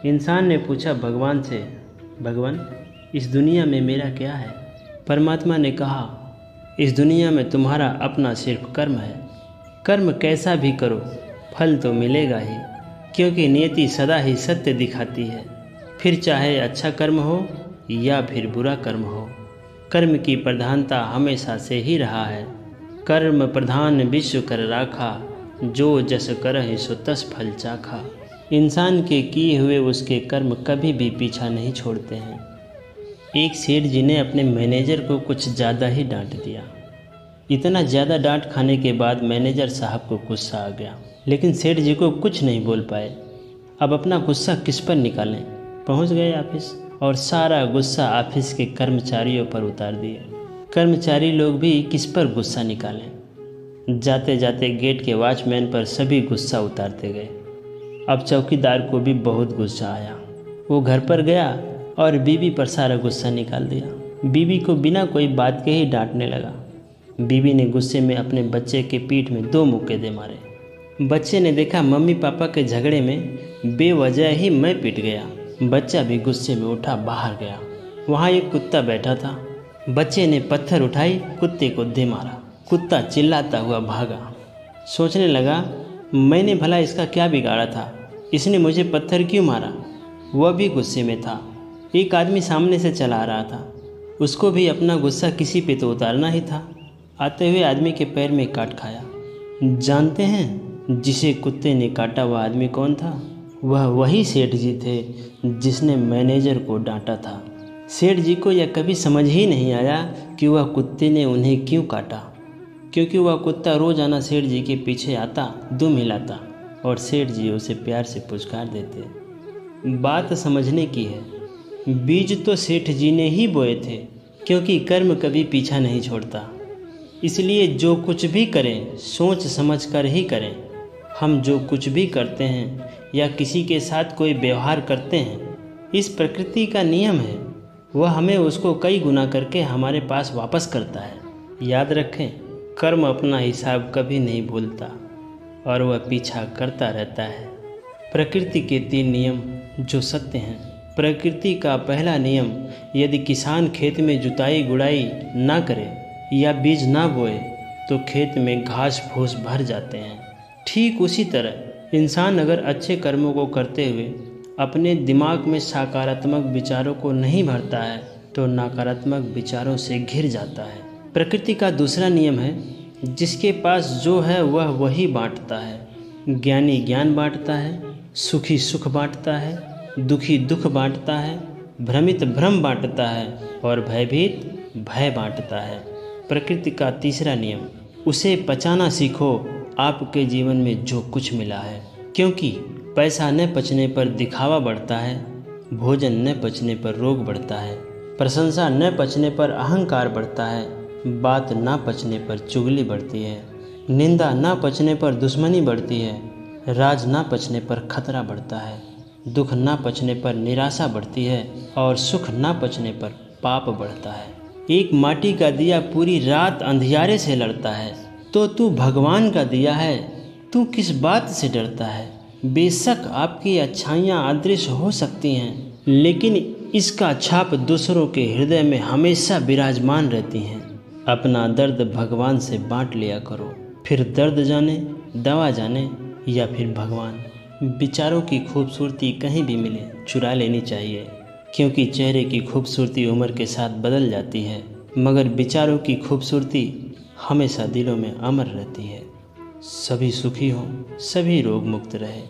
इंसान ने पूछा भगवान से, भगवान इस दुनिया में मेरा क्या है? परमात्मा ने कहा, इस दुनिया में तुम्हारा अपना सिर्फ कर्म है। कर्म कैसा भी करो फल तो मिलेगा ही, क्योंकि नियति सदा ही सत्य दिखाती है। फिर चाहे अच्छा कर्म हो या फिर बुरा कर्म हो, कर्म की प्रधानता हमेशा से ही रहा है। कर्म प्रधान विश्व कर राखा, जो जस करहि सो तस फल चाखा। इंसान के किए हुए उसके कर्म कभी भी पीछा नहीं छोड़ते हैं। एक सेठ जी ने अपने मैनेजर को कुछ ज़्यादा ही डांट दिया। इतना ज़्यादा डांट खाने के बाद मैनेजर साहब को गुस्सा आ गया, लेकिन सेठ जी को कुछ नहीं बोल पाए। अब अपना गुस्सा किस पर निकालें? पहुंच गए ऑफिस और सारा गुस्सा ऑफिस के कर्मचारियों पर उतार दिए। कर्मचारी लोग भी किस पर गुस्सा निकालें? जाते जाते गेट के वॉचमैन पर सभी गुस्सा उतारते गए। अब चौकीदार को भी बहुत गुस्सा आया। वो घर पर गया और बीवी पर सारा गुस्सा निकाल दिया। बीवी को बिना कोई बात के ही डांटने लगा। बीवी ने गुस्से में अपने बच्चे के पीठ में 2 मुक्के दे मारे। बच्चे ने देखा मम्मी पापा के झगड़े में बेवजह ही मैं पिट गया। बच्चा भी गुस्से में उठा बाहर गया। वहाँ एक कुत्ता बैठा था। बच्चे ने पत्थर उठाई, कुत्ते को दे मारा। कुत्ता चिल्लाता हुआ भागा। सोचने लगा, मैंने भला इसका क्या बिगाड़ा था? इसने मुझे पत्थर क्यों मारा? वह भी गुस्से में था। एक आदमी सामने से चला आ रहा था। उसको भी अपना गुस्सा किसी पे तो उतारना ही था। आते हुए आदमी के पैर में काट खाया। जानते हैं जिसे कुत्ते ने काटा वह आदमी कौन था? वह वही सेठ जी थे जिसने मैनेजर को डांटा था। सेठ जी को यह कभी समझ ही नहीं आया कि वह कुत्ते ने उन्हें क्यों काटा, क्योंकि वह कुत्ता रोजाना सेठ जी के पीछे आता, दुम हिलाता और सेठ जी उसे प्यार से पुचकार देते। बात समझने की है। बीज तो सेठ जी ने ही बोए थे, क्योंकि कर्म कभी पीछा नहीं छोड़ता। इसलिए जो कुछ भी करें सोच समझ कर ही करें। हम जो कुछ भी करते हैं या किसी के साथ कोई व्यवहार करते हैं, इस प्रकृति का नियम है। वह हमें उसको कई गुना करके हमारे पास वापस करता है। याद रखें, कर्म अपना हिसाब कभी नहीं भूलता और वह पीछा करता रहता है। प्रकृति के 3 नियम जो सत्य हैं। प्रकृति का पहला नियम, यदि किसान खेत में जुताई गुड़ाई ना करे या बीज ना बोए तो खेत में घास फूस भर जाते हैं। ठीक उसी तरह इंसान अगर अच्छे कर्मों को करते हुए अपने दिमाग में सकारात्मक विचारों को नहीं भरता है तो नकारात्मक विचारों से घिर जाता है। प्रकृति का दूसरा नियम है, जिसके पास जो है वह वही बांटता है। ज्ञानी ज्ञान बांटता है, सुखी सुख बांटता है, दुखी दुख बांटता है, भ्रमित भ्रम बांटता है और भयभीत भय बांटता है। प्रकृति का तीसरा नियम, उसे पचाना सीखो आपके जीवन में जो कुछ मिला है, क्योंकि पैसा न पचने पर दिखावा बढ़ता है, भोजन न पचने पर रोग बढ़ता है, प्रशंसा न पचने पर अहंकार बढ़ता है, बात ना पचने पर चुगली बढ़ती है, निंदा ना पचने पर दुश्मनी बढ़ती है, राज ना पचने पर खतरा बढ़ता है, दुख ना पचने पर निराशा बढ़ती है और सुख ना पचने पर पाप बढ़ता है। एक माटी का दिया पूरी रात अंधियारे से लड़ता है, तो तू भगवान का दिया है, तू किस बात से डरता है? बेशक आपकी अच्छाइयाँ अदृश्य हो सकती हैं, लेकिन इसका छाप दूसरों के हृदय में हमेशा विराजमान रहती हैं। अपना दर्द भगवान से बांट लिया करो, फिर दर्द जाने, दवा जाने या फिर भगवान। विचारों की खूबसूरती कहीं भी मिले चुरा लेनी चाहिए, क्योंकि चेहरे की खूबसूरती उम्र के साथ बदल जाती है, मगर विचारों की खूबसूरती हमेशा दिलों में अमर रहती है। सभी सुखी हों, सभी रोग मुक्त रहे,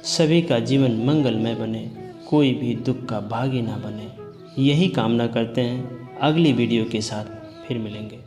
सभी का जीवन मंगलमय बने, कोई भी दुख का भागी ना बने। यही कामना करते हैं। अगली वीडियो के साथ फिर मिलेंगे।